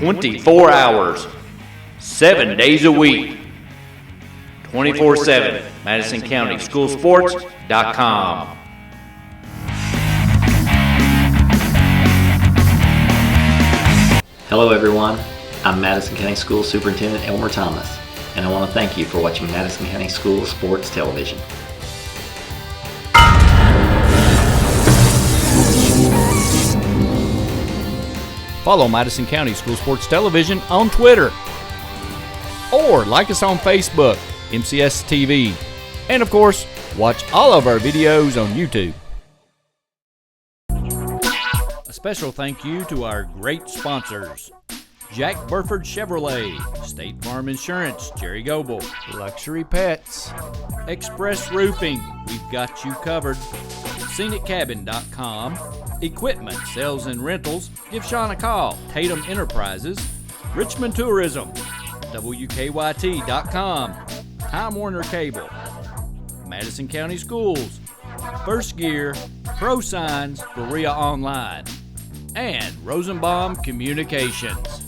24 hours, 7 days a week, 24/7, MadisonCountySchoolSports.com. Hello everyone, I'm Madison County School Superintendent Elmer Thomas, and I want to thank you for watching Madison County School Sports Television. Follow Madison County School Sports Television on Twitter, or like us on Facebook, MCS TV, and of course, watch all of our videos on YouTube. A special thank you to our great sponsors: Jack Burford Chevrolet, State Farm Insurance, Jerry Goble, Luxury Pets, Express Roofing, we've got you covered, ScenicCabin.com, Equipment, Sales and Rentals, give Sean a call, Tatum Enterprises, Richmond Tourism, WKYT.com, Time Warner Cable, Madison County Schools, First Gear, Pro Signs, Berea Online, and Rosenbaum Communications.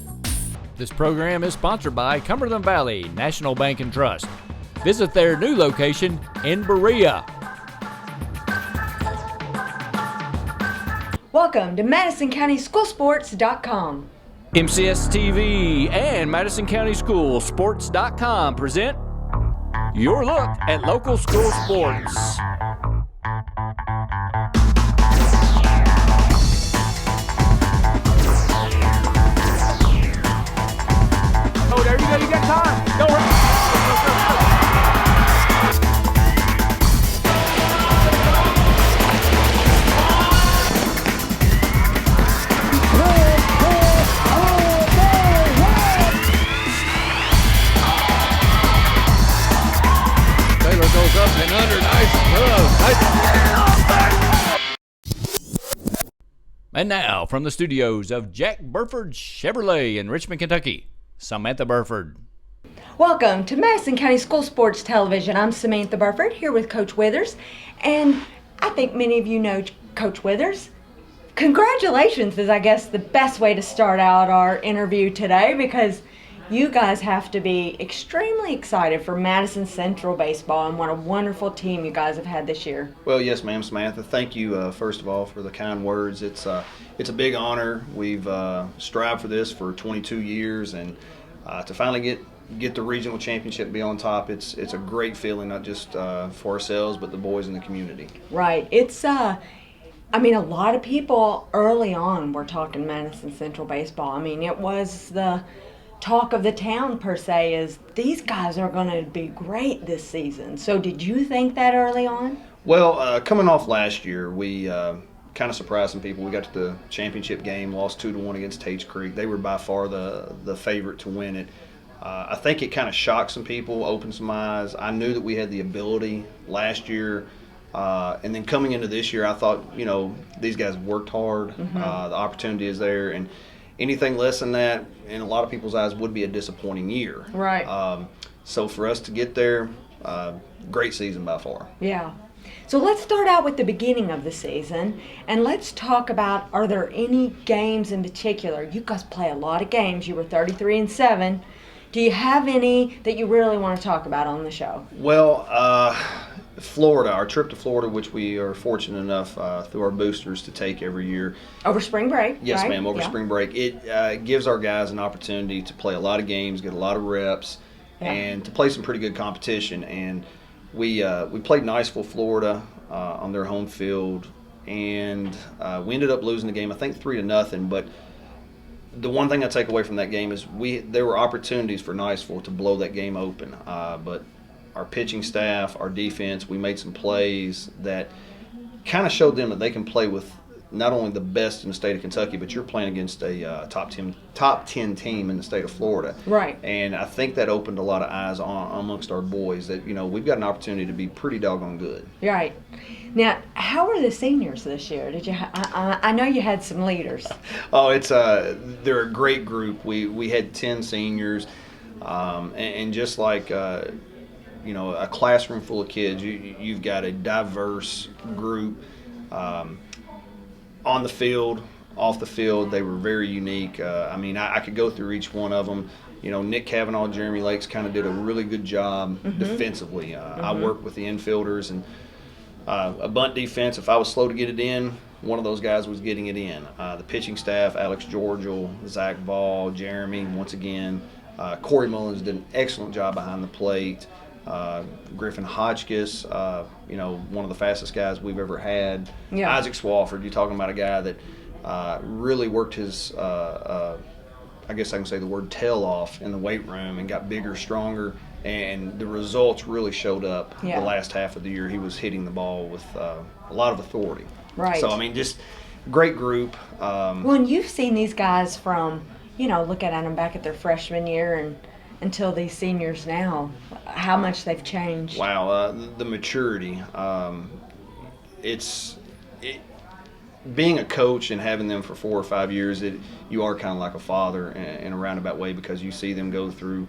This program is sponsored by Cumberland Valley National Bank and Trust. Visit their new location in Berea. Welcome to MadisonCountySchoolSports.com. MCS TV and Madison County School Sports.com present your look at local school sports. Oh, there you go. You got time. Go right. Goes up and under, nice throw. And now, from the studios of Jack Burford Chevrolet in Richmond, Kentucky, Samantha Burford. Welcome to Madison County School Sports Television. I'm Samantha Burford, here with Coach Withers. And I think many of you know Coach Withers. Congratulations is, I guess, the best way to start out our interview today, because you guys have to be extremely excited for Madison Central baseball, and what a wonderful team you guys have had this year. Well, yes, ma'am, Samantha. Thank you, first of all, for the kind words. It's a big honor. We've strived for this for 22 years, and to finally get the regional championship, be on top, it's a great feeling, not just for ourselves, but the boys in the community. Right. It's a lot of people early on were talking Madison Central baseball. I mean, it was the talk of the town, per se, is these guys are going to be great this season. So did you think that early on? Well, coming off last year, we kind of surprised some people. We got to the championship game, lost 2-1 against Tates Creek. They were by far the favorite to win it. I think it kind of shocked some people, opened some eyes. I knew that we had the ability last year. And then coming into this year, I thought, these guys worked hard. Mm-hmm. The opportunity is there. And anything less than that, in a lot of people's eyes, would be a disappointing year. Right. So for us to get there, great season by far. Yeah. So let's start out with the beginning of the season, and let's talk about, are there any games in particular? You guys play a lot of games. You were 33-7. Do you have any that you really want to talk about on the show? Well, Florida, our trip to Florida, which we are fortunate enough through our boosters to take every year. Over spring break, yes, right? Ma'am, over spring break. It gives our guys an opportunity to play a lot of games, get a lot of reps, and to play some pretty good competition. And we played Niceville, Florida on their home field, and we ended up losing the game, I think 3-0, but the one thing I take away from that game is there were opportunities for Niceville to blow that game open, but our pitching staff, our defense, we made some plays that kind of showed them that they can play with not only the best in the state of Kentucky, but you're playing against a top 10 team in the state of Florida. Right. And I think that opened a lot of eyes amongst our boys that, we've got an opportunity to be pretty doggone good. Right. Now, how were the seniors this year? Did you? I know you had some leaders. Oh, they're a great group. We had 10 seniors, and just like a classroom full of kids, you've got a diverse group on the field, off the field, they were very unique. I could go through each one of them. Nick Cavanaugh, Jeremy Lakes kind of did a really good job defensively. I worked with the infielders, and a bunt defense, if I was slow to get it in, one of those guys was getting it in. The pitching staff, Alex Georgial, Zach Ball, Jeremy, once again. Corey Mullins did an excellent job behind the plate. Griffin Hotchkiss, one of the fastest guys we've ever had. Yeah. Isaac Swafford, you're talking about a guy that really worked his, I guess I can say the word tail off in the weight room and got bigger, stronger, and the results really showed up the last half of the year. He was hitting the ball with a lot of authority. Right. So, just great group. Well, and you've seen these guys from, looking at them back at their freshman year and until these seniors now, how much they've changed. Wow, the maturity. Being a coach and having them for 4 or 5 years, you are kind of like a father in a roundabout way, because you see them go through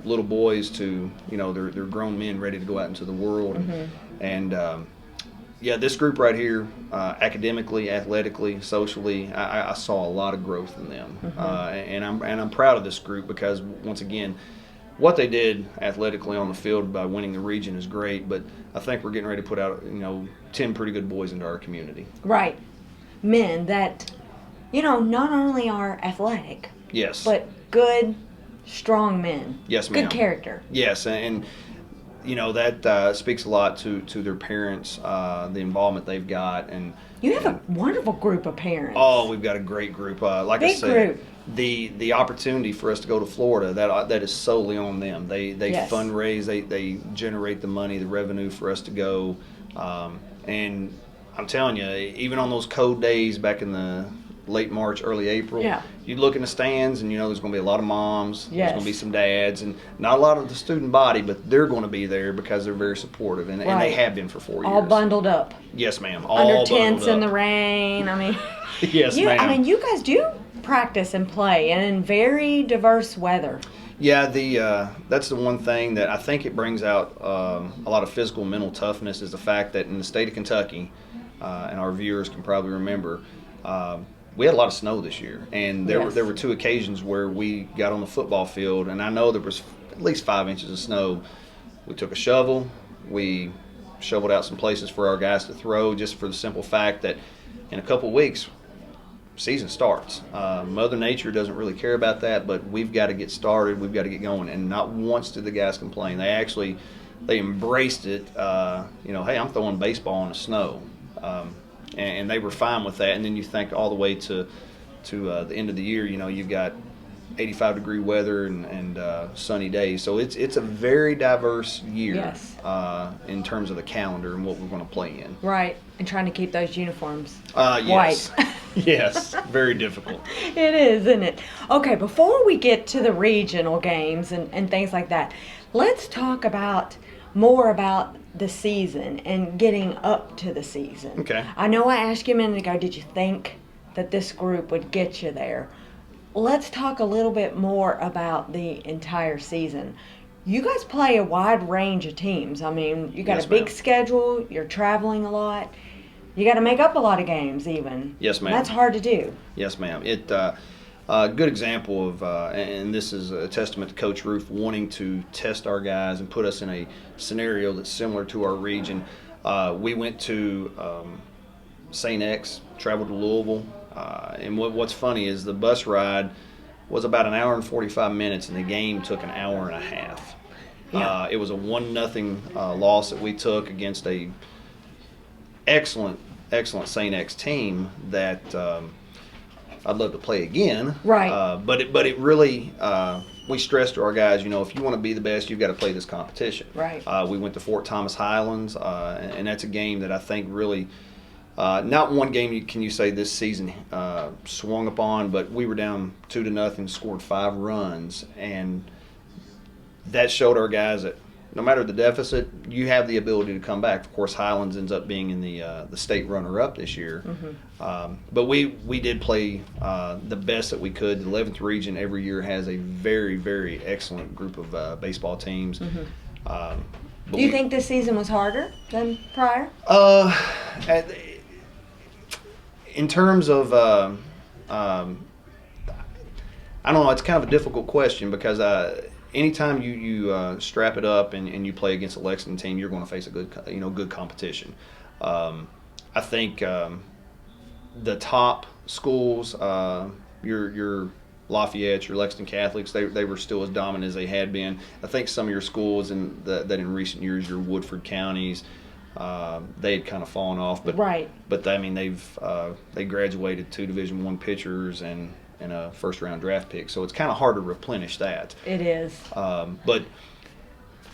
little boys to, they're grown men ready to go out into the world. And this group right here, academically, athletically, socially, I saw a lot of growth in them. And I'm proud of this group, because once again, what they did athletically on the field by winning the region is great, but I think we're getting ready to put out 10 pretty good boys into our community. Right. Men that, not only are athletic, Yes. but good, strong men. Yes, ma'am. Good character. Yes, and that speaks a lot to their parents, the involvement they've got. And You have a wonderful group of parents. Oh, we've got a great group. Like I Big said, group. The opportunity for us to go to Florida, that is solely on them. They Yes. fundraise, they generate the money, the revenue for us to go. And I'm telling you, even on those cold days back in the late March, early April, you'd look in the stands and there's going to be a lot of moms, there's going to be some dads, and not a lot of the student body, but they're going to be there because they're very supportive, and they have been for 4 years. All bundled up. Yes, ma'am. All Under bundled tents up. in the rain. Yes, ma'am. You guys do practice and play, and in very diverse weather. Yeah, that's the one thing that I think it brings out a lot of physical and mental toughness, is the fact that in the state of Kentucky, and our viewers can probably remember, we had a lot of snow this year, and there were 2 occasions where we got on the football field, and I know there was at least 5 inches of snow. We took a shovel, we shoveled out some places for our guys to throw, just for the simple fact that in a couple weeks, season starts. Mother Nature doesn't really care about that, but we've got to get started, we've got to get going, and not once did the guys complain. They embraced it. Hey, I'm throwing baseball in the snow. And they were fine with that. And then you think all the way to the end of the year, you've got 85-degree weather and sunny days. So it's a very diverse year in terms of the calendar and what we're going to play in. Right, and trying to keep those uniforms yes. white. Yes, very difficult. It is, isn't it? Okay, before we get to the regional games and things like that, let's talk more about the season and getting up to the season. Okay. I know I asked you a minute ago, did you think that this group would get you there? Let's talk a little bit more about the entire season. You guys play a wide range of teams. You got a big schedule, you're traveling a lot. You got to make up a lot of games even. Yes, ma'am. That's hard to do. Yes, ma'am. A good example of, and this is a testament to Coach Roof wanting to test our guys and put us in a scenario that's similar to our region. We went to St. X, traveled to Louisville, and what's funny is the bus ride was about an hour and 45 minutes, and the game took an hour and a half. Yeah. It was a 1-0 loss that we took against a excellent St. X team that I'd love to play again. Right. But it really, we stressed to our guys, if you want to be the best, you've got to play this competition. Right. We went to Fort Thomas Highlands, and that's a game that I think really, not one game can you say this season swung upon, but we were down 2-0, scored 5 runs, and that showed our guys that no matter the deficit, you have the ability to come back. Of course, Highlands ends up being in the state runner-up this year. Mm-hmm. But we did play the best that we could. The 11th region every year has a very, very excellent group of baseball teams. Mm-hmm. Do you think this season was harder than prior? in terms of, I don't know. It's kind of a difficult question because anytime you strap it up and you play against a Lexington team, you're going to face a good competition. I think the top schools, your Lafayette, your Lexington Catholics, they were still as dominant as they had been. I think some of your schools that in recent years, your Woodford counties, they had kind of fallen off. But right. But I mean, they graduated 2 Division I pitchers and a first-round draft pick, so it's kind of hard to replenish that. It is. But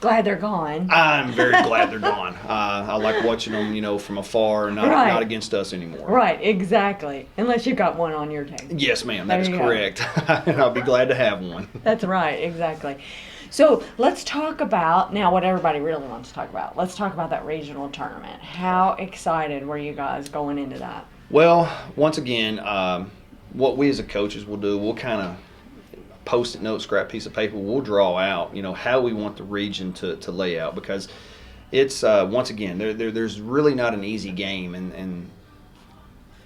glad they're gone. I'm very glad they're gone. I like watching them, from afar, and not against us anymore. Right, exactly. Unless you've got one on your team. Yes, ma'am, that is correct. And I'll be glad to have one. That's right, exactly. So let's talk about, now what everybody really wants to talk about. Let's talk about that regional tournament. How excited were you guys going into that? Well, once again, what we as a coaches will do, we'll kind of Post-it note, scrap piece of paper, we'll draw out, how we want the region to lay out, because it's once again there's really not an easy game, and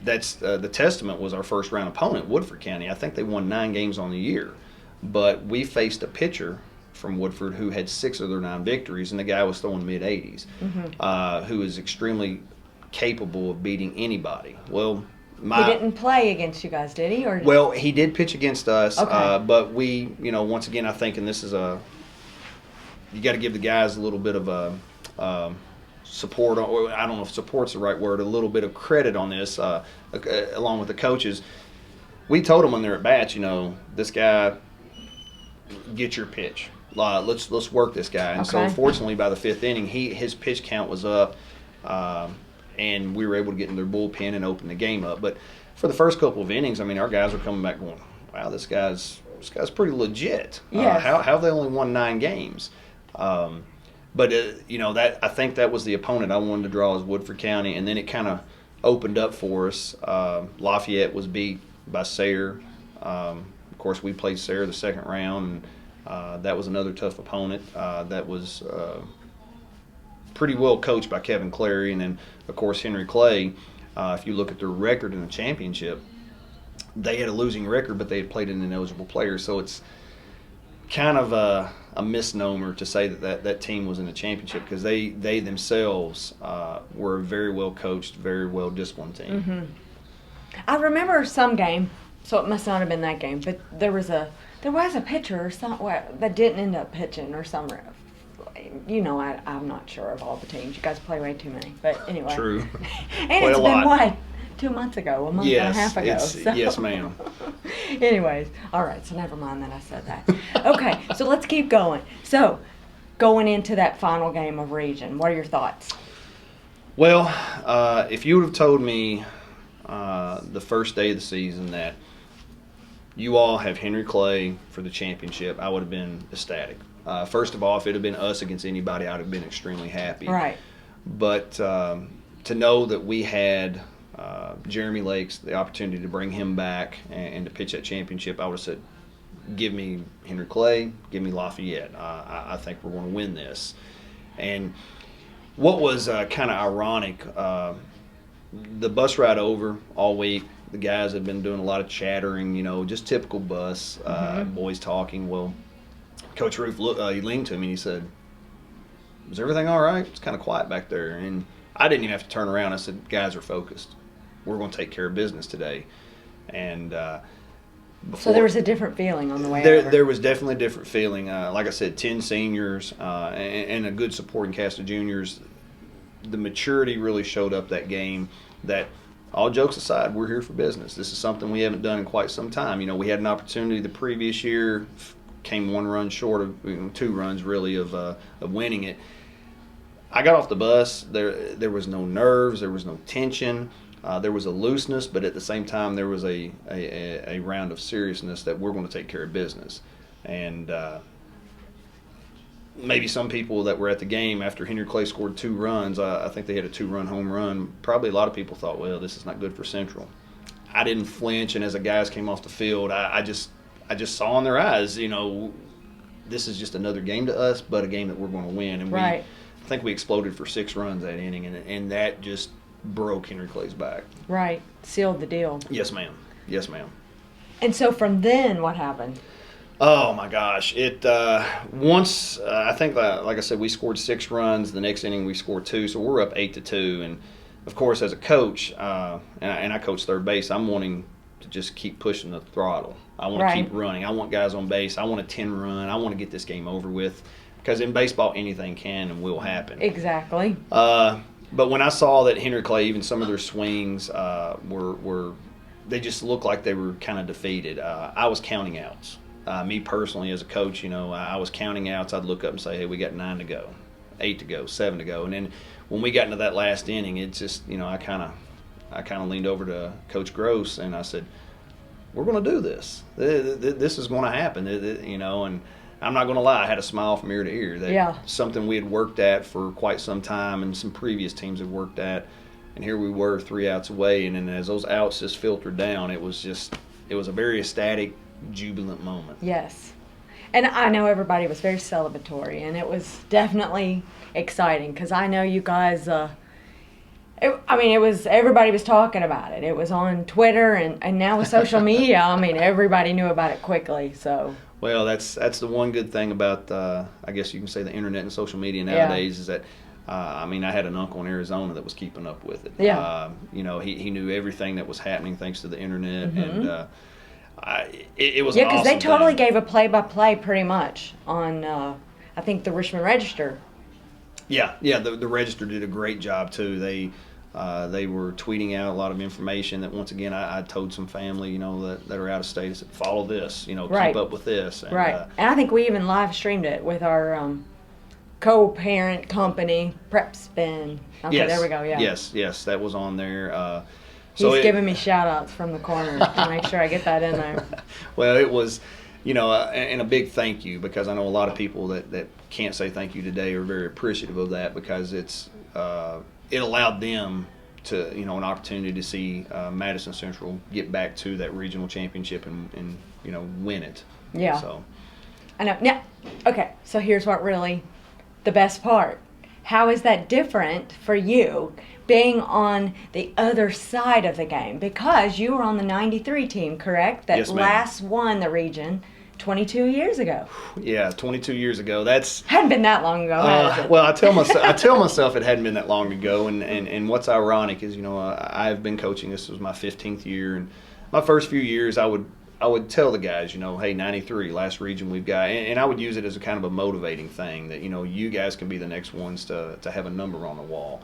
that's the testament was our first round opponent, Woodford County. I think they won 9 games on the year, but we faced a pitcher from Woodford who had 6 of their 9 victories, and the guy was throwing mid-80s, who is extremely capable of beating anybody. Well, he didn't play against you guys, did he? Or well, he did pitch against us, okay. But we, once again, I think, and this is you got to give the guys a little bit of a support, or I don't know if support's the right word, a little bit of credit on this, along with the coaches. We told them when they're at bats, this guy, get your pitch. Let's work this guy. And so, fortunately, by the 5th inning, his pitch count was up. And we were able to get in their bullpen and open the game up. But for the first couple of innings, I mean, our guys were coming back going, wow, this guy's pretty legit. Yes. How have they only won 9 games? But that I think that was the opponent I wanted to draw as Woodford County, and then it kind of opened up for us. Lafayette was beat by Sayre. Of course, we played Sayre the second round, and that was another tough opponent. That was pretty well coached by Kevin Clary, and then of course Henry Clay. If you look at their record in the championship, they had a losing record, but they had played an ineligible player, so it's kind of a misnomer to say that team was in the championship, because they themselves were a very well coached, very well disciplined team. I remember some game, so it must not have been that game, but there was a pitcher or something that didn't end up pitching or something. I'm not sure of all the teams. You guys play way too many. But anyway. True. And it's been, what, 2 months ago, a month and a half ago. Yes, ma'am. Anyways, all right, so never mind that I said that. Okay, so let's keep going. So, going into that final game of region, what are your thoughts? Well, if you would have told me the first day of the season that you all have Henry Clay for the championship, I would have been ecstatic. First of all, if it had been us against anybody, I'd have been extremely happy. Right. But to know that we had Jeremy Lakes, the opportunity to bring him back and to pitch that championship, I would have said, give me Henry Clay, give me Lafayette. I think we're going to win this. And what was kind of ironic, the bus ride over all week, the guys had been doing a lot of chattering, just typical bus, boys talking. Well, Coach Roof he leaned to me and he said, "Is everything all right? It's kind of quiet back there." And I didn't even have to turn around. I said, "Guys are focused. We're going to take care of business today." And so there was a different feeling on the way over. There was definitely a different feeling. Like I said, 10 seniors and a good supporting cast of juniors. The maturity really showed up that game. That, all jokes aside, we're here for business. This is something we haven't done in quite some time. We had an opportunity the previous year, came 1 run short of 2 runs really of winning it. I got off the bus. There was no nerves. There was no tension. There was a looseness, but at the same time there was a round of seriousness that we're going to take care of business. And maybe some people that were at the game after Henry Clay scored 2 runs, I think they had a 2-run home run. Probably a lot of people thought, well, this is not good for Central. I didn't flinch, and as the guys came off the field, I just saw in their eyes, this is just another game to us, but a game that we're going to win. And right. I think we exploded for 6 runs that inning, and that just broke Henry Clay's back. Right. Sealed the deal. Yes, ma'am. Yes, ma'am. And so from then, what happened? Oh my gosh! It once I think like I said, we scored 6 runs. The next inning we scored 2, so we're up 8-2. And of course, as a coach, and I coach third base, I'm wanting to just keep pushing the throttle. I want to keep running. I want guys on base. I want a 10 run. I want to get this game over with, because in baseball anything can and will happen. Exactly. But when I saw that Henry Clay, even some of their swings were they just looked like they were kind of defeated. I was counting outs. Me personally, as a coach, I was counting outs. I'd look up and say, hey, we got 9 to go, 8 to go, 7 to go. And then when we got into that last inning, it just, I kind of leaned over to Coach Gross and I said, we're going to do this. This is going to happen, and I'm not going to lie, I had a smile from ear to ear. That something we had worked at for quite some time and some previous teams had worked at. And here we were 3 outs away. And then as those outs just filtered down, it was a very ecstatic, jubilant moment. Yes. And I know everybody was very celebratory, and it was definitely exciting, because I know you guys, everybody was talking about it. It was on Twitter, and now with social media, everybody knew about it quickly. So. Well, that's the one good thing about, I guess you can say, the internet and social media nowadays is that, I had an uncle in Arizona that was keeping up with it. Yeah. He knew everything that was happening thanks to the internet, and it was because awesome they totally thing. gave a play-by-play pretty much on, I think, the Richmond Register. Yeah, the Register did a great job too. They were tweeting out a lot of information that, once again, I told some family, that are out of state. I said, follow this, keep up with this. And, and I think we even live streamed it with our co-parent company, Prep Spin. Okay, yes, there we go. Yeah. Yes, that was on there. He's giving me shout-outs from the corner to make sure I get that in there. Well, it was, and a big thank you, because I know a lot of people that can't say thank you today are very appreciative of that, because it allowed them to, an opportunity to see Madison Central get back to that regional championship and win it. Yeah. So. I know. Now, okay, so here's what really the best part. How is that different for you, being on the other side of the game? Because you were on the 93 team, correct? That yes, ma'am. Last won the region 22 years ago. Yeah, 22 years ago. Hadn't been that long ago, has it? Well, I tell myself it hadn't been that long ago, and what's ironic is, I've been coaching. This was my 15th year, and my first few years I would tell the guys, hey, 93, last region we've got, and I would use it as a kind of a motivating thing that, you guys can be the next ones to have a number on the wall.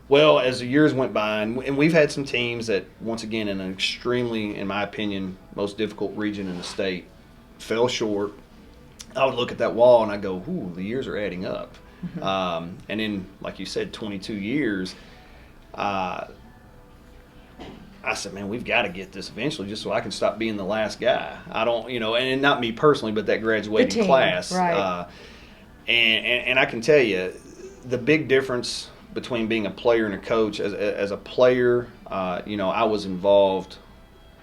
Well, as the years went by, and we've had some teams that, once again, in an extremely, in my opinion, most difficult region in the state, fell short. I would look at that wall and I go, ooh, the years are adding up. Mm-hmm. And then, like you said, 22 years, I said, man, we've got to get this eventually just so I can stop being the last guy. I don't, and not me personally, but that graduating class. Right. And I can tell you, the big difference between being a player and a coach, as a player, I was involved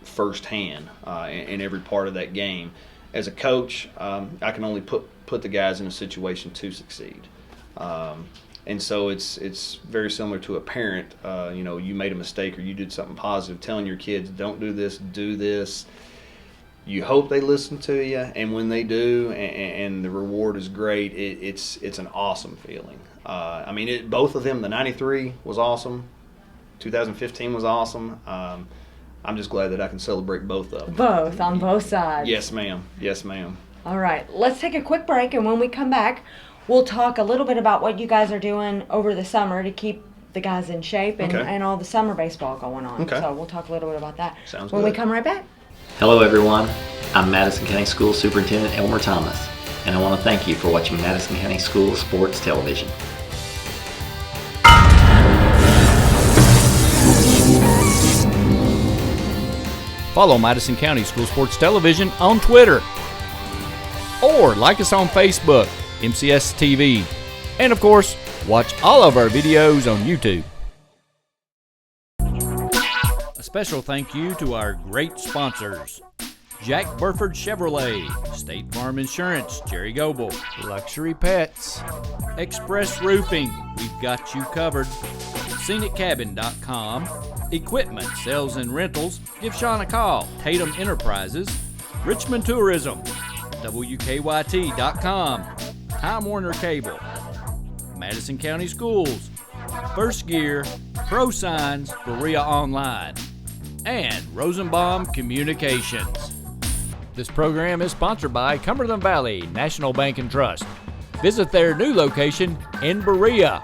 firsthand in every part of that game. As a coach, I can only put the guys in a situation to succeed. And so it's very similar to a parent. You made a mistake or you did something positive, telling your kids, don't do this, do this. You hope they listen to you, and when they do, and the reward is great, it's an awesome feeling. Both of them, the 93 was awesome, 2015 was awesome. I'm just glad that I can celebrate both of them. Both, on both sides. Yes, ma'am. Yes, ma'am. All right, let's take a quick break, and when we come back, we'll talk a little bit about what you guys are doing over the summer to keep the guys in shape and all the summer baseball going on. Okay. So we'll talk a little bit about that Sounds when good. we come right back. Hello everyone, I'm Madison County School Superintendent Elmer Thomas, and I want to thank you for watching Madison County School Sports Television. Follow Madison County School Sports Television on Twitter, or like us on Facebook, MCS TV, and of course, watch all of our videos on YouTube. A special thank you to our great sponsors: Jack Burford Chevrolet, State Farm Insurance, Jerry Goble, Luxury Pets, Express Roofing, we've got you covered, ScenicCabin.com. Equipment, sales, and rentals. Give Sean a call. Tatum Enterprises. Richmond Tourism. WKYT.com. Time Warner Cable. Madison County Schools. First Gear. Pro Signs. Berea Online. And Rosenbaum Communications. This program is sponsored by Cumberland Valley National Bank and Trust. Visit their new location in Berea.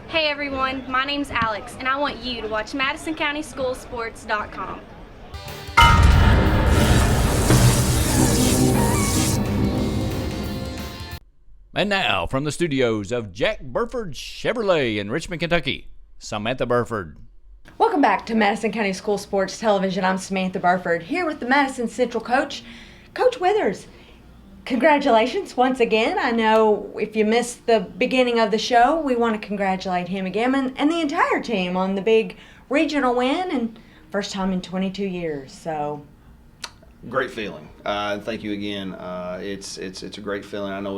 Hey everyone, my name's Alex, and I want you to watch MadisonCountySchoolSports.com. And now, from the studios of Jack Burford Chevrolet in Richmond, Kentucky, Samantha Burford. Welcome back to Madison County School Sports Television. I'm Samantha Burford, here with the Madison Central coach, Coach Withers. Congratulations once again. I know if you missed the beginning of the show, we want to congratulate him again and the entire team on the big regional win and first time in 22 years. So, great feeling. Thank you again. It's a great feeling. I know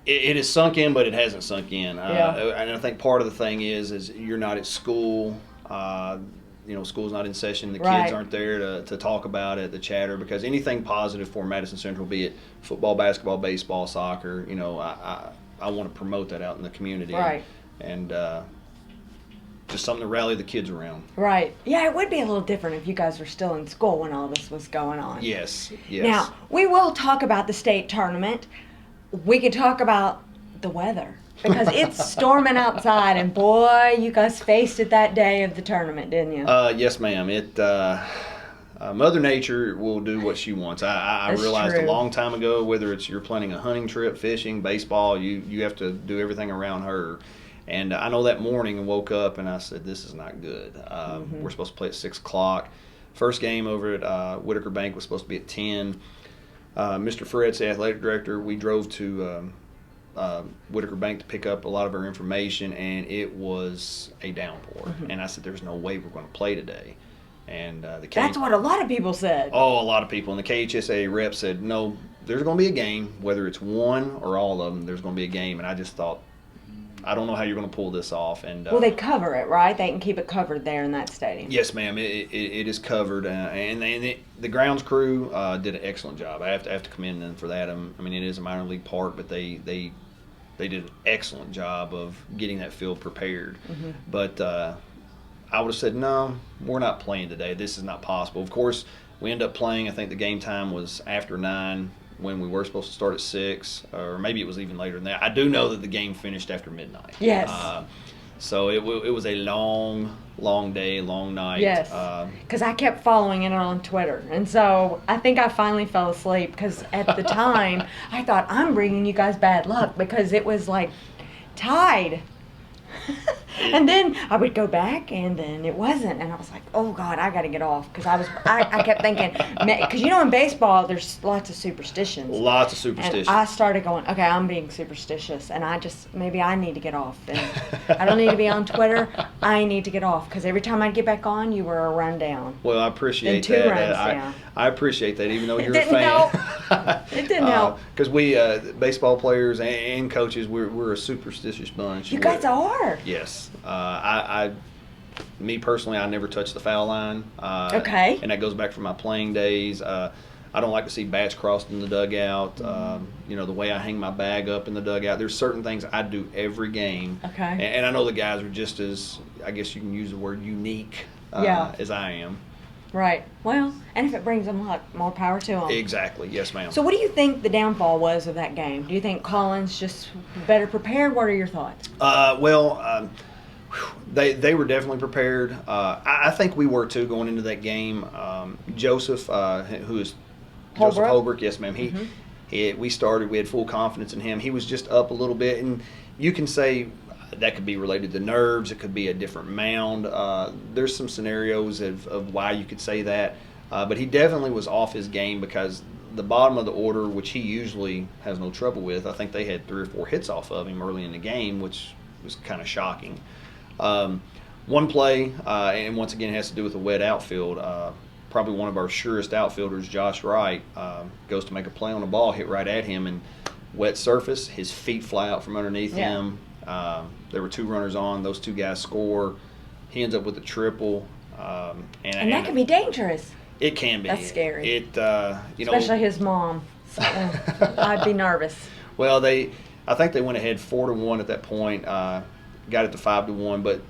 it has sunk in, but it hasn't sunk in. And I think part of the thing is you're not at school. School's not in session. The kids aren't there to talk about it, the chatter, because anything positive for Madison Central, be it football, basketball, baseball, soccer, I want to promote that out in the community. Right. And just something to rally the kids around. Right. Yeah, it would be a little different if you guys were still in school when all this was going on. Yes. Now, we will talk about the state tournament. We could talk about the weather. Because it's storming outside, and boy, you guys faced it that day of the tournament, didn't you? Yes, ma'am. Mother Nature will do what she wants. I realized true. a long time ago, whether it's you're planning a hunting trip, fishing, baseball, you have to do everything around her. And I know that morning I woke up and I said, this is not good. We're supposed to play at 6 o'clock. First game over at Whitaker Bank was supposed to be at 10. Mr. Fred's the athletic director. We drove to Whitaker Bank to pick up a lot of our information, and it was a downpour. And I said, there's no way we're going to play today. And that's what a lot of people said. Oh, a lot of people. And the KHSA rep said, no, there's going to be a game. Whether it's one or all of them, there's going to be a game. And I just thought, I don't know how you're going to pull this off. And well, they cover it, right? They can keep it covered there in that stadium. Yes, ma'am. It is covered. And the grounds crew did an excellent job. I have to commend them for that. I mean, it is a minor league park, but they did an excellent job of getting that field prepared. But I would have said, no, we're not playing today. This is not possible. Of course, we ended up playing. I think the game time was after 9 when we were supposed to start at 6, or maybe it was even later than that. I do know that the game finished after midnight. Yes. So it was a long day, long night. Yes, because I kept following it on Twitter. And so I think I finally fell asleep because at the time I thought, I'm bringing you guys bad luck because it was like tied. And then I would go back, and then it wasn't, and I was like, "Oh God, I got to get off," because I kept thinking, because in baseball there's lots of superstitions. Lots of superstitions. And I started going, okay, I'm being superstitious, and maybe I need to get off. And I don't need to be on Twitter. I need to get off because every time I'd get back on, you were a rundown. Well, I appreciate then 2 that. runs down. I appreciate that, even though you're It a didn't fan. help. It didn't help. Because we baseball players and coaches, we're a superstitious bunch. You guys are. Yes. Me personally, I never touch the foul line. Okay. And that goes back from my playing days. I don't like to see bats crossed in the dugout. The way I hang my bag up in the dugout. There's certain things I do every game. Okay. And I know the guys are just as, I guess you can use the word unique as I am. Right. Well, and if it brings them luck, more power to them. Exactly. Yes, ma'am. So what do you think the downfall was of that game? Do you think Collins just better prepared? What are your thoughts? They were definitely prepared. I think we were too going into that game. Joseph, who is Joseph Holbrook, yes, ma'am. We had full confidence in him. He was just up a little bit, and you can say that could be related to nerves. It could be a different mound. There's some scenarios of why you could say that, but he definitely was off his game because the bottom of the order, which he usually has no trouble with, I think they had 3 or 4 hits off of him early in the game, which was kind of shocking. One play, and once again it has to do with the wet outfield. Probably one of our surest outfielders, Josh Wright, goes to make a play on a ball, hit right at him, and wet surface, his feet fly out from underneath Yeah. him. There were 2 runners on. Those 2 guys score. He ends up with a triple. And that can be dangerous, It can be. That's scary. It, especially his mom. So, I'd be nervous. Well, I think they went ahead 4-1 at that point. Got it to 5-1, but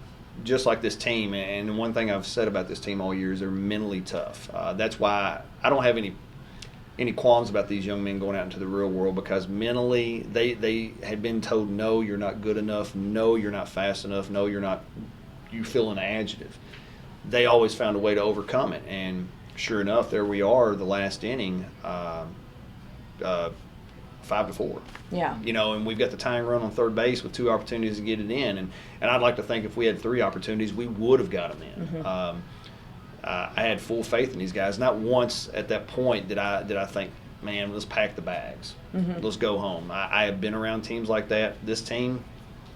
just like this team, and one thing I've said about this team all year is they're mentally tough. That's why I don't have any qualms about these young men going out into the real world, because mentally they had been told, no, you're not good enough, no, you're not fast enough, no, you feel an adjective. They always found a way to overcome it, and sure enough, there we are, the last inning, 5-4. Yeah. And we've got the tying run on third base with 2 opportunities to get it in, and I'd like to think if we had 3 opportunities, we would have got them in. Mm-hmm. I had full faith in these guys. Not once at that point did I think, man, let's pack the bags, let's go home. I have been around teams like that. This team,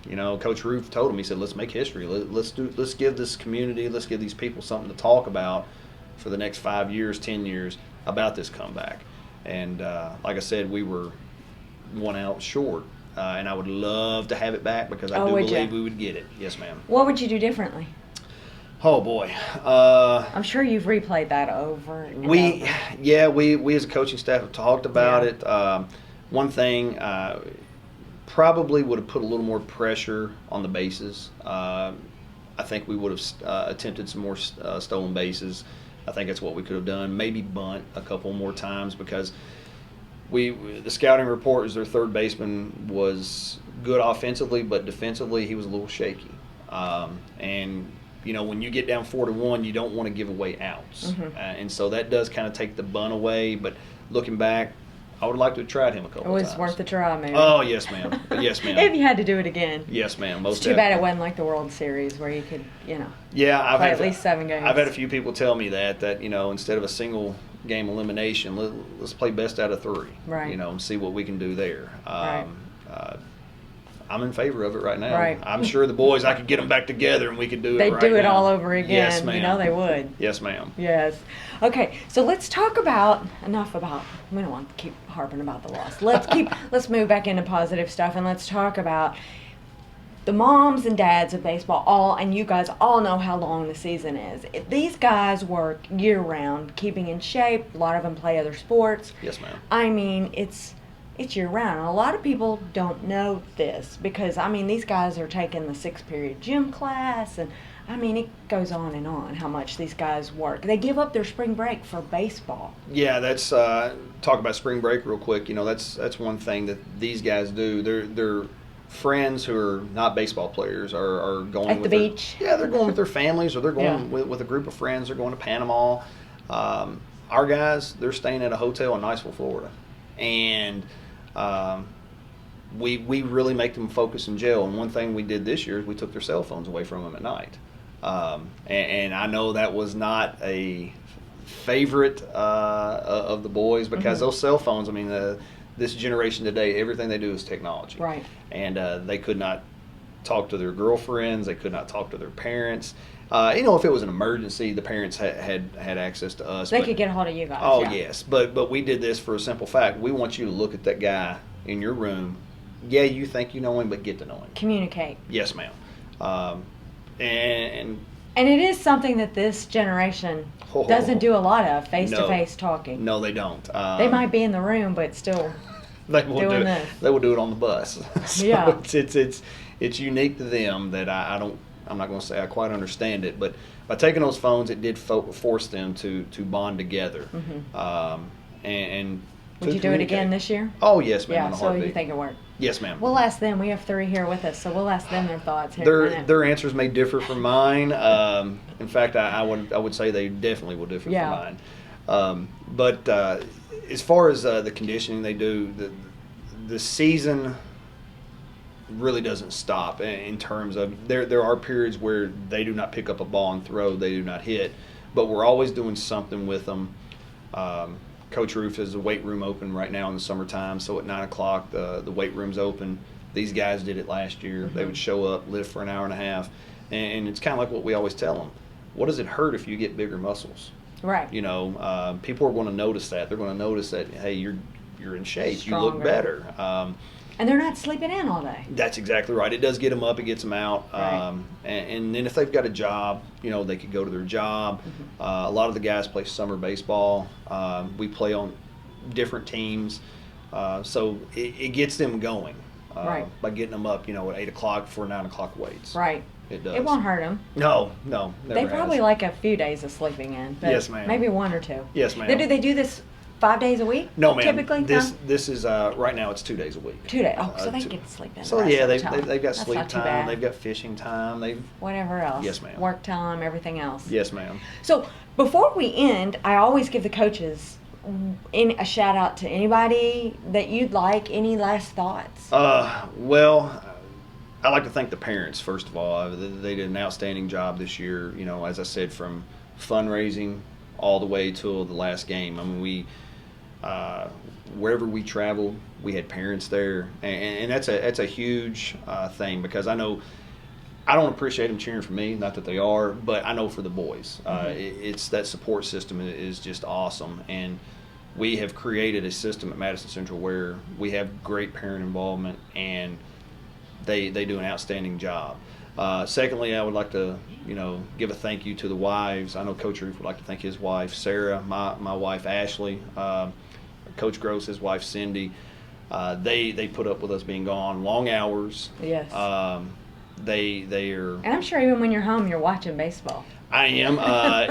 Coach Roof told him, he said, let's make history. Let's give this community, let's give these people something to talk about for the next 5 years, 10 years about this comeback. And like I said, we were 1 out short, and I would love to have it back, because I do believe we would get it. Yes, ma'am. What would you do differently? Oh boy, I'm sure you've replayed that over and over. We as a coaching staff have talked about it. One thing, probably would have put a little more pressure on the bases. I think we would have attempted some more stolen bases. I think that's what we could have done. Maybe bunt a couple more times, because the scouting report is their third baseman was good offensively, but defensively he was a little shaky. And when you get down 4-1, you don't want to give away outs, and so that does kind of take the bunt away. But looking back, I would like to have tried him a couple It times. was worth a try, maybe. Oh yes, ma'am. Yes, ma'am. If you had to do it again. Yes, ma'am. It's too bad it wasn't like the World Series where you could, Yeah, play at least 7 games. I've had a few people tell me that instead of a single game elimination, let's play best out of 3. Right. And see what we can do there. Right. I'm in favor of it right now. Right. I'm sure the boys, I could get them back together and we could do it They'd right do it now. all over again. Yes, ma'am. They would. Yes, ma'am. Yes. Okay, so let's talk about we don't want to keep harping about the loss. Let's move back into positive stuff, and let's talk about the moms and dads of baseball, and you guys all know how long the season is. These guys work year round, keeping in shape. A lot of them play other sports. Yes, ma'am. I mean, it's year round. And a lot of people don't know this, because these guys are taking the 6-period gym class, and it goes on and on how much these guys work. They give up their spring break for baseball. Yeah, that's talk about spring break real quick. That's one thing that these guys do. They're friends who are not baseball players are going At the beach. Yeah, they're going with their families, or they're going with a group of friends. They're going to Panama. Our guys, they're staying at a hotel in Niceville, Florida, and we really make them focus and gel. And one thing we did this year is we took their cell phones away from them at night. And I know that was not a favorite of the boys, because those cell phones, this generation today, everything they do is technology. Right. And they could not talk to their girlfriends. They could not talk to their parents. If it was an emergency, the parents had access to us. They could get a hold of you guys. Oh, yeah. yes. But we did this for a simple fact. We want you to look at that guy in your room. Yeah, you think you know him, but get to know him. Communicate. Yes, ma'am. And it is something that this generation doesn't do a lot of, face-to-face talking. No, they don't. They might be in the room, but still they will doing do this. They will do it on the bus. So Yeah. It's unique to them that I'm not going to say I quite understand it, but by taking those phones, it did force them to bond together. And would you do it again this year? Oh, yes, ma'am. Yeah, in a so heartbeat. you think it worked? Yes, ma'am. We'll ask them. We have 3 here with us, so we'll ask them their thoughts here in a minute. Their answers may differ from mine. In fact, I would say they definitely will differ from mine. But as far as the conditioning they do, the season really doesn't stop in terms of there are periods where they do not pick up a ball and throw, they do not hit, but we're always doing something with them. Coach Roof has a weight room open right now in the summertime, so at 9 o'clock the weight room's open. These guys did it last year. They would show up, lift for an hour and a half, and it's kind of like what we always tell them. What does it hurt if you get bigger muscles? Right. People are going to notice that. They're going to notice that, hey, you're you're in shape. Stronger. You look better. And they're not sleeping in all day. That's exactly right. It does get them up. It gets them out. Right. And then if they've got a job, they could go to their job. Mm-hmm. A lot of the guys play summer baseball. We play on different teams. So it gets them going Right. by getting them up, at 8 o'clock for 9 o'clock weights. Right. It does. It won't hurt them. No, never They probably has. like a few days of sleeping in. But Yes, ma'am. Maybe 1 or 2. Yes, ma'am. Do they do this 5 days a week? No, ma'am. Typically? This is right now. It's 2 days a week. 2 days. Oh, so they two- get to sleep in. So the rest yeah, of the they've time. got That's sleep not too time. bad. They've got fishing time. Whatever else. Yes, ma'am. Work time, everything else. Yes, ma'am. So before we end, I always give the coaches a shout out to anybody that you'd like. Any last thoughts? Well, I'd like to thank the parents first of all. They did an outstanding job this year. As I said, from fundraising all the way till the last game. I mean, we wherever we traveled, we had parents there, and that's a huge thing, because I know I don't appreciate them cheering for me. Not that they are, but I know for the boys, it's that support system is just awesome, and we have created a system at Madison Central where we have great parent involvement, and they do an outstanding job. Secondly, I would like to give a thank you to the wives. I know Coach Reef would like to thank his wife Sarah, my wife Ashley, Coach Gross, his wife Cindy. They put up with us being gone, long hours. Yes. They are. And I'm sure even when you're home, you're watching baseball. I am.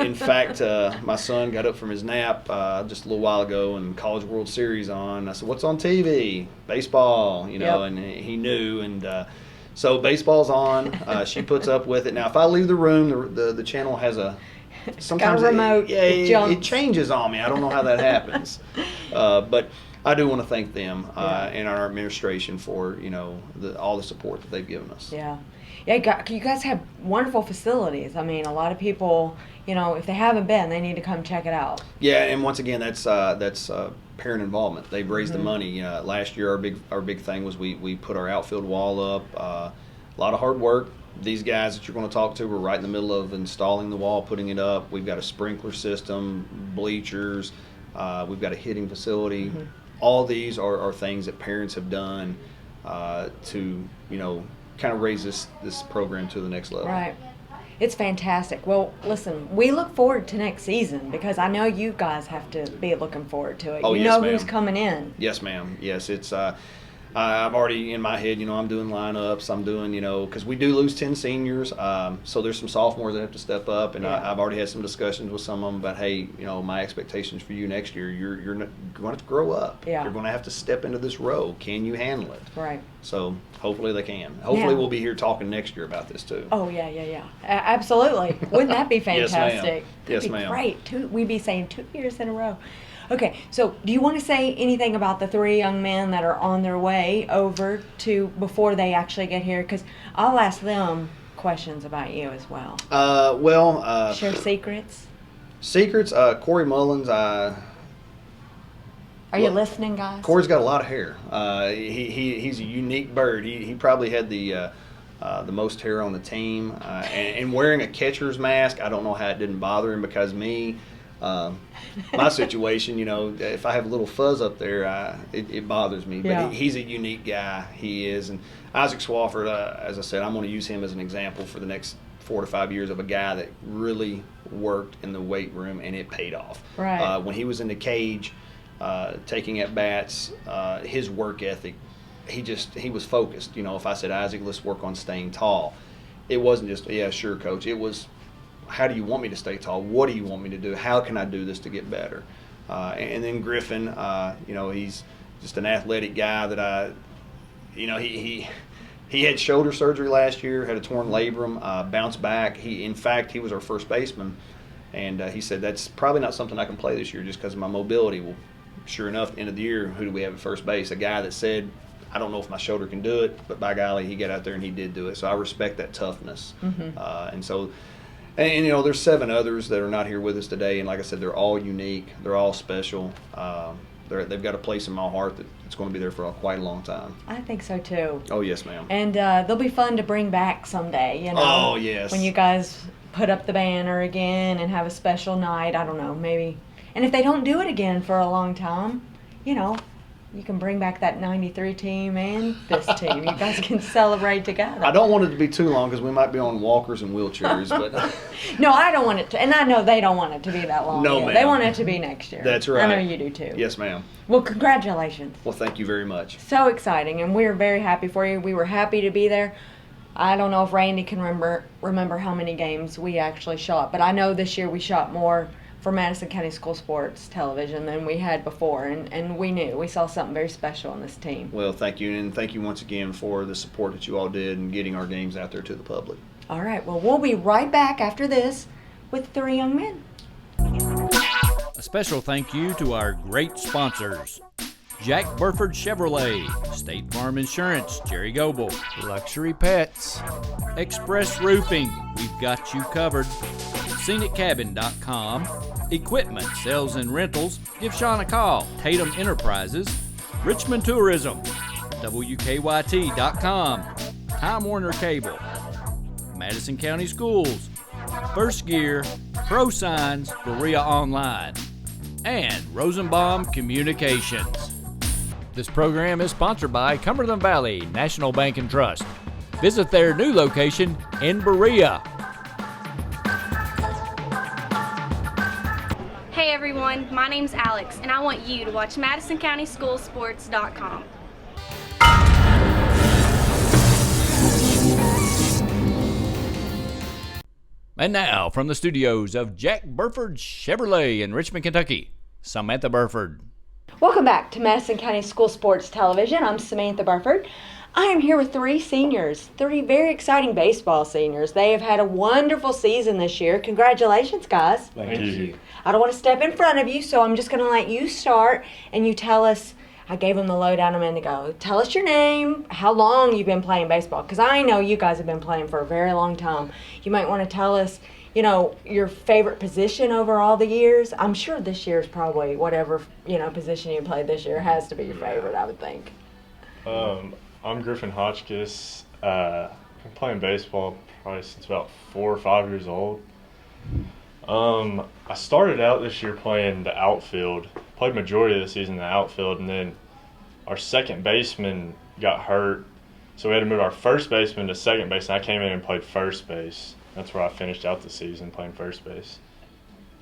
In fact, my son got up from his nap just a little while ago, and College World Series on. I said, "What's on TV?" Baseball, Yep. and he knew. And so baseball's on. She puts up with it. Now, if I leave the room, the channel has sometimes got a remote. It it jumps. changes on me. I don't know how that happens, but I do want to thank them Yeah. and our administration for all the support that they've given us. Yeah. Yeah, you guys have wonderful facilities. I mean, a lot of people, if they haven't been, they need to come check it out. Yeah, and once again, that's parent involvement. They've raised the money. Last year, our big thing was we put our outfield wall up. A lot of hard work. These guys that you're going to talk to were right in the middle of installing the wall, putting it up. We've got a sprinkler system, bleachers. We've got a hitting facility. All these are things that parents have done to kind of raise this program to the next level. Right. It's fantastic. Well, listen, we look forward to next season, because I know you guys have to be looking forward to it. Oh, you yes, know ma'am. who's coming in. Yes, ma'am. Yes, it's. I've already in my head, I'm doing lineups. I'm doing, because we do lose 10 seniors, so there's some sophomores that have to step up, and Yeah. I've already had some discussions with some of them about, hey, my expectations for you next year, you're going to have to grow up. Yeah. You're going to have to step into this role. Can you handle it? Right. So hopefully they can. Hopefully Now- we'll be here talking next year about this too. Oh, yeah. Absolutely. Wouldn't that be Yes, ma'am. fantastic? Yes, That'd be ma'am. great. We'd be saying 2 years in a row. Okay, so do you want to say anything about the 3 young men that are on their way over to before they actually get here? Because I'll ask them questions about you as well. Share secrets. Secrets. Corey Mullins. Are you listening, guys? Corey's got a lot of hair. He's a unique bird. He probably had the most hair on the team, and wearing a catcher's mask. I don't know how it didn't bother him, because my situation, if I have a little fuzz up there, it bothers me. But Yeah. he's a unique guy. He is. And Isaac Swafford, as I said, I'm going to use him as an example for the next 4 to 5 years of a guy that really worked in the weight room, and it paid off. Right. When he was in the cage, taking at bats, his work ethic, he was focused. If I said, Isaac, let's work on staying tall, it wasn't just, yeah, sure, coach. It was, how do you want me to stay tall? What do you want me to do? How can I do this to get better? And then Griffin, he's just an athletic guy that he had shoulder surgery last year, had a torn labrum, bounced back. In fact, he was our first baseman, and he said, that's probably not something I can play this year just because of my mobility. Well, sure enough, end of the year, who do we have at first base? A guy that said, I don't know if my shoulder can do it, but by golly, he got out there and he did do it. So I respect that toughness. And so, and there's 7 others that are not here with us today, and like I said, they're all unique, they're all special. They've got a place in my heart that's going to be there for quite a long time. I think so too. Oh yes, ma'am. And they'll be fun to bring back someday, Oh yes. When you guys put up the banner again and have a special night, I don't know, maybe. And if they don't do it again for a long time, you can bring back that '93 team and this team. You guys can celebrate together. I don't want it to be too long because we might be on walkers and wheelchairs, but No, I don't want it to, and I know they don't want it to be that long. No, yet. ma'am. They want it to be next year. That's right. I know you do too. yes, ma'am. Well, congratulations. Well, thank you very much. So exciting, and we're very happy for you. We were happy to be there. I don't know if Randy can remember how many games we actually shot, but I know this year we shot more for Madison County School Sports Television than we had before, and we saw something very special in this team. Well, thank you, and thank you once again for the support that you all did in getting our games out there to the public. All right, well, we'll be right back after this with 3 young men. A special thank you to our great sponsors: Jack Burford Chevrolet, State Farm Insurance, Jerry Goble, Luxury Pets, Express Roofing, we've got you covered, ScenicCabin.com, Equipment Sales and Rentals, give Sean a call, Tatum Enterprises, Richmond Tourism, WKYT.com, Time Warner Cable, Madison County Schools, First Gear, Pro Signs, Berea Online, and Rosenbaum Communications. This program is sponsored by Cumberland Valley National Bank and Trust. Visit their new location in Berea. Hey everyone, my name's Alex, and I want you to watch MadisonCountySchoolSports.com. And now, from the studios of Jack Burford Chevrolet in Richmond, Kentucky, Samantha Burford. Welcome back to Madison County School Sports Television. I'm Samantha Burford. I am here with 3 seniors, 3 very exciting baseball seniors. They have had a wonderful season this year. Congratulations, guys. Thank you. I don't want to step in front of you, so I'm just going to let you start, and you tell us, I gave them the lowdown a minute ago. Tell us your name, how long you've been playing baseball, because I know you guys have been playing for a very long time. You might want to tell us, your favorite position over all the years. I'm sure this year's probably whatever, position you played this year has to be your favorite, I would think. I'm Griffin Hotchkiss. I've been playing baseball probably since about 4 or 5 years old. I started out this year playing the outfield. Played majority of the season in the outfield, and then our second baseman got hurt, so we had to move our first baseman to second base, and I came in and played first base. That's where I finished out the season, playing first base.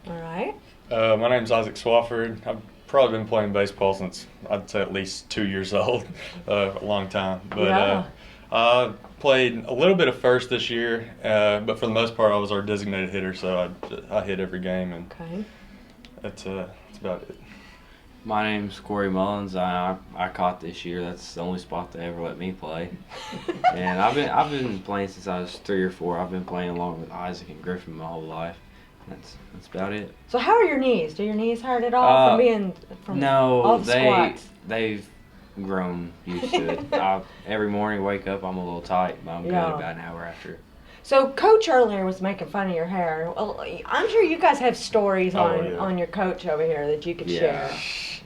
All right. My name's Isaac Swafford. I've probably been playing baseball since I'd say at least 2 years old, a long time. But I played a little bit of first this year, but for the most part I was our designated hitter, so I hit every game, and Okay. that's about it. My name's Corey Mullins. I caught this year. That's the only spot they ever let me play. And I've been playing since I was 3 or 4. I've been playing along with Isaac and Griffin my whole life. That's about it. So how are your knees? Do your knees hurt at all from all the squats? They've grown used to it. Every morning wake up, I'm a little tight, but I'm good about an hour after. So Coach earlier was making fun of your hair. Well, I'm sure you guys have stories on your coach over here that you could share.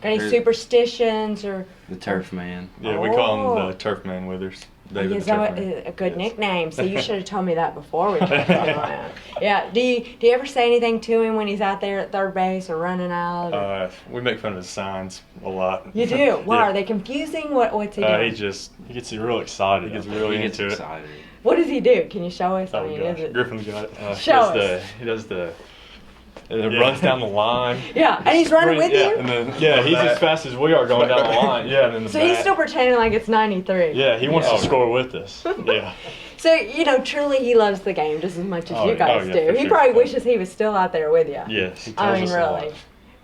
Got any superstitions or? The Turf Man. Yeah, we call him the Turf Man Withers. David Is the Turf that Man. a good nickname? So you should have told me that before we talked about that. Yeah. Do you ever say anything to him when he's out there at third base or running out? Or? We make fun of his signs a lot. You do? Why? Yeah. Are they confusing? What's he doing? He gets real excited. He gets really into it. Excited. What does he do? Can you show us? Oh gosh, Griffin's got it. Show us. He does the. It runs down the line. Yeah, and he's running with you? And then he's as fast as we are going down the line. Yeah, and then So he's still pretending like it's 93. Yeah, he wants to score with us. Yeah. So, truly he loves the game just as much as you guys do. He probably wishes he was still out there with you. Yes, he tells us a really. lot.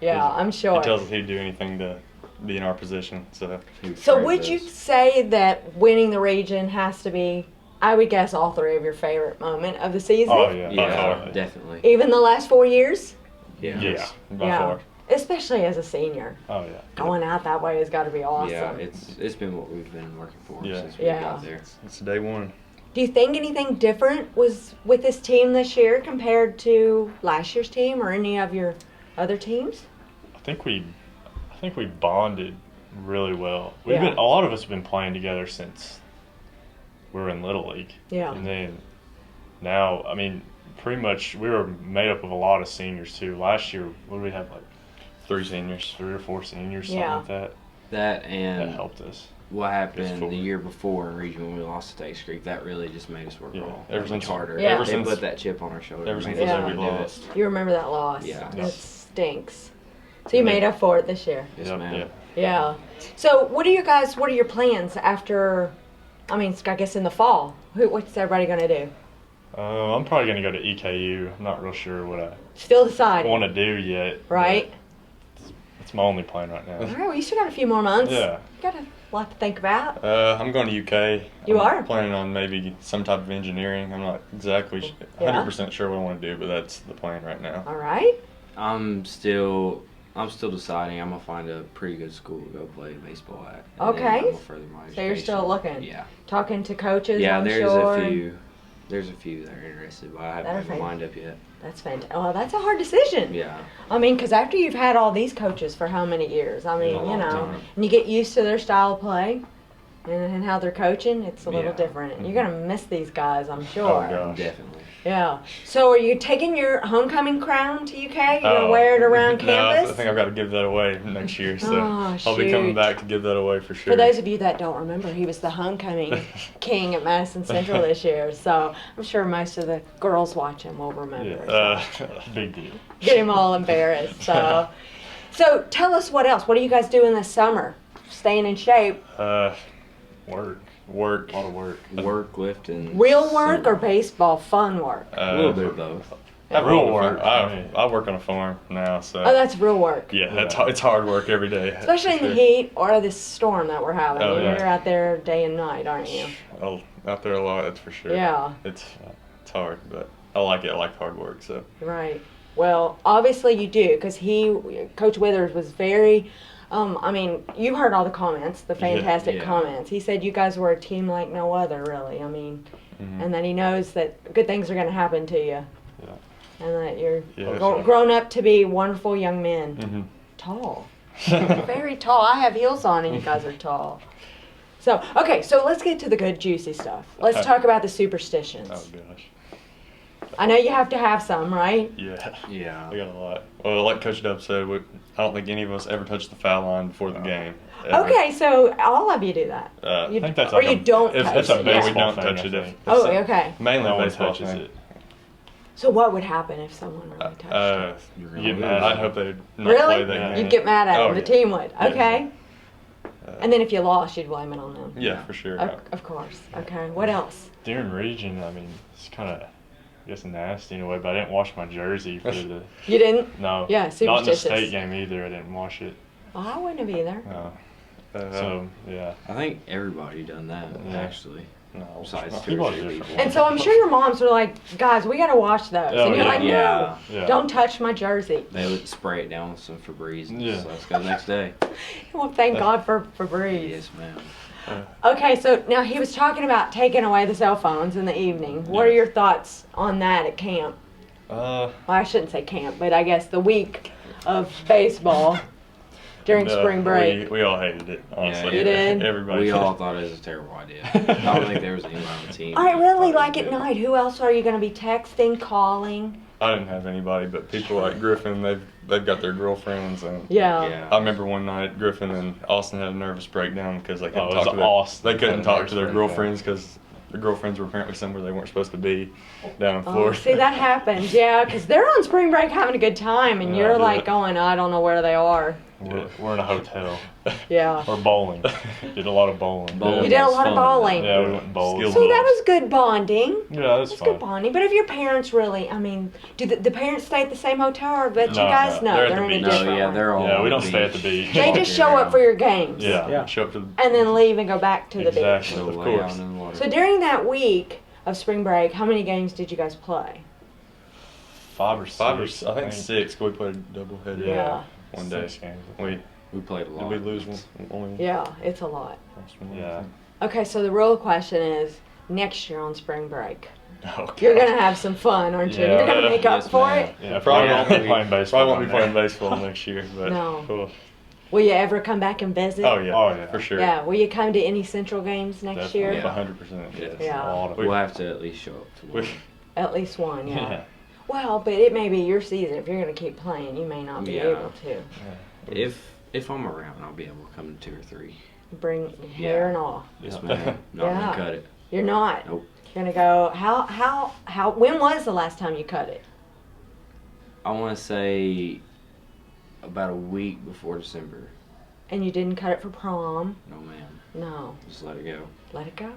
Yeah, I'm sure. He tells us he'd do anything to be in our position. So would you say that winning the region has to be, I would guess, all 3 of your favorite moment of the season? Oh, yeah. Yeah, By far. definitely. Even the last 4 years? Yeah. Yes, by far. Especially as a senior. Oh, yeah. Going out that way has got to be awesome. Yeah, it's been what we've been working for since we Yeah. got there. It's day one. Do you think anything different was with this team this year compared to last year's team or any of your other teams? I think we bonded really well. Yeah. A lot of us have been playing together since we were in Little League. Yeah. And then now, pretty much we were made up of a lot of seniors too. Last year, what did we have, like 3 seniors. 3 or 4 seniors, something Yeah. like that. That That and helped us. what happened forward. the year before in Richmond when we lost to Take Creek, that really just made us work Yeah, all ever much since- harder. Yeah. ever They since- put that chip on our shoulder. Ever and since made us Yeah. we wanna do it. lost. You remember that loss? Yeah. That stinks. So you Yeah. made up for it this year. Yes, Yep, ma'am. yeah. Yeah. So what are your plans after, I mean, I guess in the fall? What's everybody going to do? I'm probably going to go to EKU. I'm not real sure what I Still deciding. want to do yet. Right? It's my only plan right All now. right, well, you still got a few more months. Yeah. You got a lot to think about. I'm going to UK. You I'm are? planning on maybe some type of engineering. I'm not exactly 100% sure what I want to do, but that's the plan right now. All right. I'm still deciding. I'm gonna find a pretty good school to go play baseball at. And then Okay. I'm gonna further my So you're still education. looking? Yeah. Talking to coaches, Yeah, I'm there's sure. a few. There's a few that are interested, but I That are haven't made my fan- mind up yet. That's fantastic. Well, that's a hard decision. Yeah. I mean, because after you've had all these coaches for how many years? I mean, A you long know, time. and you get used to their style of play and how they're coaching, it's a little Yeah. different. You're going to miss these guys, I'm Oh, sure. gosh. Definitely. Yeah. So are you taking your homecoming crown to UK? You're going to Oh, wear it around no, campus? I think I've got to give that away next year, so Oh, I'll be coming shoot. back to give that away for sure. For those of you that don't remember, he was the homecoming king at Madison Central this year. So I'm sure most of the girls watching will remember. Yeah. So Big deal. get him all embarrassed. So tell us what else. What are you guys doing this summer? Staying in shape. Work. Work. A lot of work. Work, lift, and Real work or some- baseball fun work? a little bit of both. Real work. I work on a farm now, so Oh, that's real work. yeah, Yeah. it's hard work every day. Especially in for the sure. heat or this storm that we're having. Oh, You're yeah. out there day and night, aren't you? Oh, out there a lot, that's for sure. Yeah. It's hard, but I like it. I like hard work, so. Right. Well, obviously you do, because Coach Withers was very. I mean, you heard all the comments, the fantastic Yeah. comments. He said you guys were a team like no other, really. I mean, Mhm. and that he knows that good things are going to happen to you, Yeah. and that you're Yeah. grown up to be wonderful young men. Mhm. Tall, very tall. I have heels on, and you guys are tall. So, okay, so let's get to the good, juicy stuff. Let's talk about the superstitions. Oh gosh. I know you have to have some, right? Yeah. Yeah. I got a lot. Well, like Coach Dub said, I don't think any of us ever touched the foul line before the game. ever. Okay, so all of you do that. You, I think that's or like you don't it's, touch it's a it. baseball We don't thing, touch I it. think. Oh, okay. Mainly No one baseball touches thing. it. So what would happen if someone really touched it? You're You gonna get lose. mad. I'd hope they'd not Really? play that Yeah. game. You'd get mad at Oh, them. The yeah. team would. Yeah. Okay. And then if you lost, you'd blame it on them. Yeah, for sure. Of course. Okay. What else? During region, I mean, it's kind of, I guess, nasty in a way, but I didn't wash my jersey for the. You didn't? No. Yeah, Not in the superstitious. state game either. I didn't wash it. Well, I wouldn't have either. No. Uh, So yeah. I think everybody done that Yeah. actually. no, Besides no. two People or are three different. people. And so I'm sure your moms were like, guys, we got to wash those. Oh, And you're yeah. like, no, Yeah. Yeah. don't touch my jersey. They would spray it down with some Febreze and Yeah. so let's go the next day. Well, thank God for Febreze. Yes, ma'am. Okay, so now he was talking about taking away the cell phones in the evening. What are Yes. your thoughts on that at camp? Well, I shouldn't say camp, but I guess the week of baseball during No, spring break. We all hated it, honestly. You did? Everybody. We all thought it was a terrible idea. I don't think there was anyone on the team. I that really thought like it at was good. night. Who else are you going to be texting, calling? I didn't have anybody, but people like Griffin, they've got their girlfriends, and Yeah. Yeah. I remember one night Griffin and Austin had a nervous breakdown because they couldn't Oh, it was talk to Austin. they couldn't Had a talk nervous to their breakdown. girlfriends because their girlfriends were apparently somewhere they weren't supposed to be down in Oh, Florida. see, that happens. Yeah, because they're on spring break having a good time, and Yeah, you're yeah. like going, I don't know where they are. We're in a hotel. Yeah. Or bowling. Did a lot of bowling. Bowling You did a was lot of fun. bowling. Yeah, we went and bowled. Skills So that was good bonding. Yeah, that's That's fun. good bonding. But if your parents really, I mean, do the parents stay at the same hotel, or but you No, guys no, know they're at they're the in a beach. No, different yeah, one? they're all Yeah, we on don't the stay at the beach. beach. They Walking just show up around. for your games. Yeah. Show up to the And then leave and go back to the beach. Exactly. Go Of lay course. out in the water. So during that week of spring break, how many games did you guys play? 5 or 6. I think 6. We played a doubleheader Yeah. one day. 6 games. We played a Did lot. we lose one? Only Yeah, it's a lot. lost one. Yeah. Okay, so the real question is, next year on spring break, Oh, you're God. gonna have some fun, aren't you? Yeah. You're gonna make up Yes, for ma'am. it. Yeah, Probably probably won't won't be playing baseball. Probably won't be down playing there. baseball next year, but No. cool. Will you ever come back and visit? Oh yeah. Oh, yeah. For sure. Yeah. Will you come to any Central games next Definitely. year? Yeah. 100%. Yes. Yeah. A lot of We'll have to at least show up to one. At least one, yeah. Yeah. Well, but it may be your season. If you're gonna keep playing, you may not be Yeah. able to. If If I'm around, I'll be able to come to 2 or 3. Bring hair and all. Yes, ma'am. Not Yeah. gonna cut it. You're not. Nope. You're gonna go. How? When was the last time you cut it? I want to say about a week before December. And you didn't cut it for prom? No, ma'am. No. Just let it go. Let it go.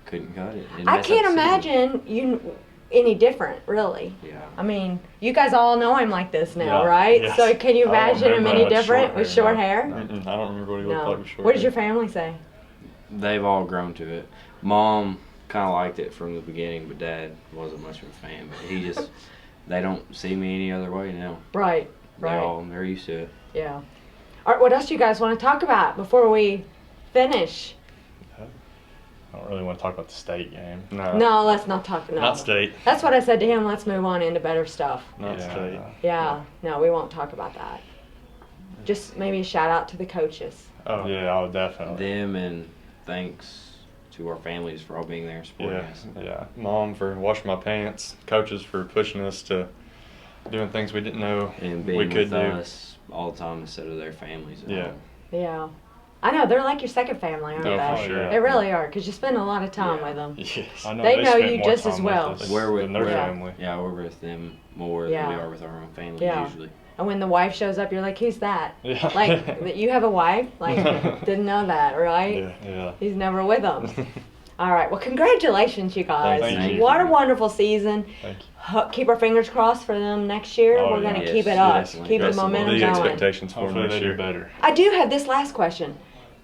Couldn't cut it. It'd I mess can't up the season. imagine you any different, really. Yeah. I mean, you guys all know him like this now, Yeah, right? yes. So can you I don't imagine him remember any that different short with hair, short no. hair? I don't remember what he looked No. like with short What did hair. your family say? They've all grown to it. Mom kind of liked it from the beginning, but Dad wasn't much of a fan. But he just, they don't see me any other way now. Right. Right. They're used to it. Yeah. All right. What else do you guys want to talk about before we finish? I don't really want to talk about the state game. No, let's not talk. No. Not state. That's what I said to him. Let's move on into better stuff. Not state. Yeah. No, we won't talk about that. Just maybe a shout out to the coaches. Oh yeah, I would definitely. Them, and thanks to our families for all being there and supporting Yeah, us. yeah. Mom for washing my pants. Coaches for pushing us to doing things we didn't know And we being could with do. us all the time instead of their families. at Yeah. home. Yeah. I know they're like your second family, aren't Oh, they? for sure. They really are, because you spend a lot of time Yeah. with them. Yes. I know They know spent you more just as time with well. us We're with than their we're- family. Yeah, we're with them more Yeah. than we are with our own family Yeah. usually. And when the wife shows up, you're like, who's that? Yeah. Like, that you have a wife? Like, didn't know that, right? Yeah. Yeah. He's never with them. All right. Well, congratulations, you guys. Thank you. What a wonderful season. Thank you. Keep our fingers crossed for them next year. Oh, We're going to yeah. keep Yes, it up. definitely. Keep the Yes, momentum The going. expectations for Hopefully next they year. do better. I do have this last question.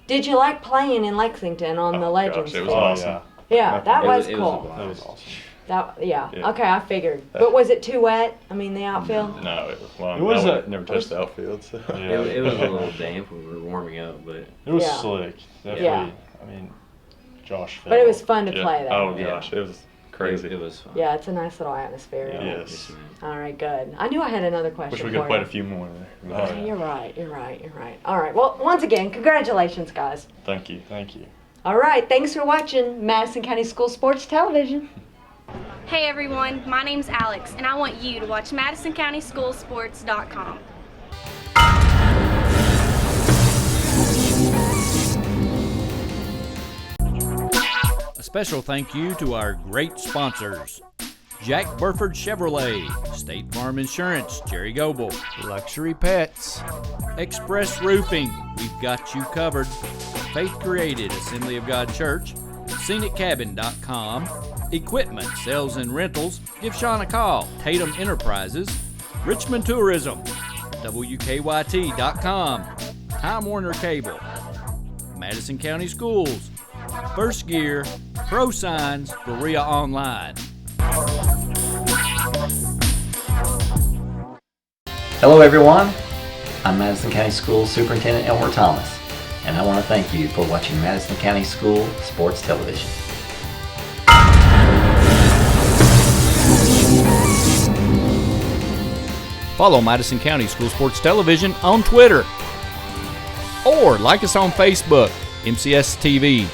Did you like playing in Lexington on the Oh, Legends? gosh, it was floor? awesome. Yeah, that It was it cool. a blast. That was awesome. Yeah. Yeah. Okay, I figured. But was it too wet? I mean, the outfield? No, it was. Well, It was I a- never touched the outfield. So. Yeah. It was a little damp when we were warming up, but It was Yeah. slick. Definitely. Yeah. I mean, Josh. But it was fell. fun to Yeah. play there. Oh Yeah. gosh, it was crazy. it was fun. Yeah, it's a nice little atmosphere. Yeah. Yes. ma'am. All right, good. I knew I had another question Wish we for could have you. played a few more there. Oh, But, yeah. You're right. All right. Well, once again, congratulations, guys. Thank you. Thank you. All right. Thanks for watching Madison County School Sports Television. Hey everyone, my name's Alex, and I want you to watch MadisonCountySchoolSports.com. A special thank you to our great sponsors: Jack Burford Chevrolet, State Farm Insurance, Jerry Goble, Luxury Pets, Express Roofing, we've got you covered, Faith Created, Assembly of God Church, ScenicCabin.com, Equipment, Sales and Rentals, give Sean a call, Tatum Enterprises, Richmond Tourism, WKYT.com, Time Warner Cable, Madison County Schools, First Gear, Pro Signs, Berea Online. Hello everyone, I'm Madison County Schools Superintendent Elmer Thomas, and I want to thank you for watching Madison County School Sports Television. Follow Madison County School Sports Television on Twitter, or like us on Facebook, MCS TV,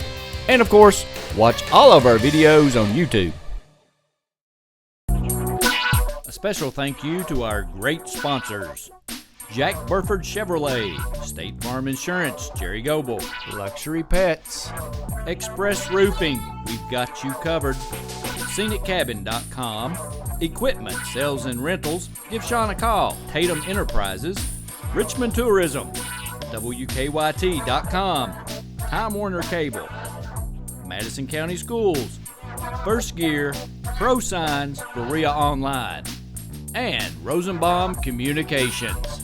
and of course, watch all of our videos on YouTube. A special thank you to our great sponsors: Jack Burford Chevrolet, State Farm Insurance, Jerry Goble, Luxury Pets, Express Roofing, we've got you covered, ScenicCabin.com, Equipment, Sales and Rentals, give Sean a call, Tatum Enterprises, Richmond Tourism, WKYT.com, Time Warner Cable, Madison County Schools, First Gear, Pro Signs, Berea Online, and Rosenbaum Communications.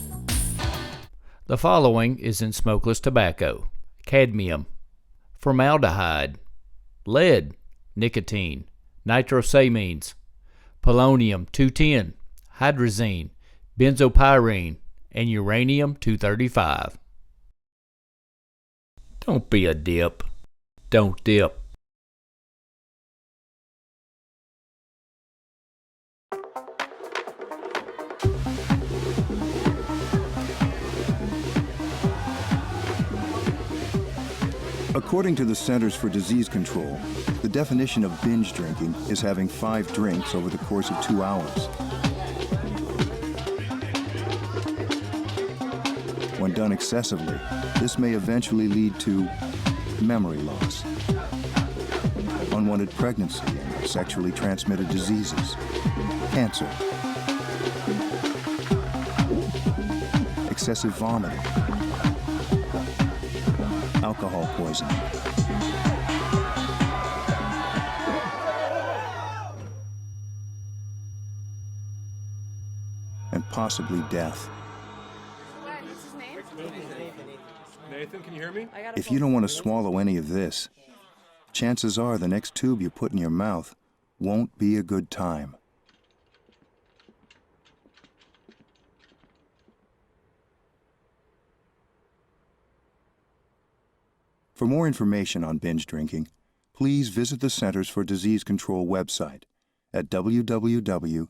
The following is in smokeless tobacco: cadmium, formaldehyde, lead, nicotine, nitrosamines, polonium-210, hydrazine, benzopyrene, and uranium-235. Don't be a dip. Don't dip. According to the Centers for Disease Control, the definition of binge drinking is having 5 drinks over the course of 2 hours. When done excessively, this may eventually lead to memory loss, unwanted pregnancy, and sexually transmitted diseases, cancer, excessive vomiting, alcohol poisoning, and possibly death. Nathan, can you hear me? If you don't want to swallow any of this, chances are the next tube you put in your mouth won't be a good time. For more information on binge drinking, please visit the Centers for Disease Control website at www.cdc.gov.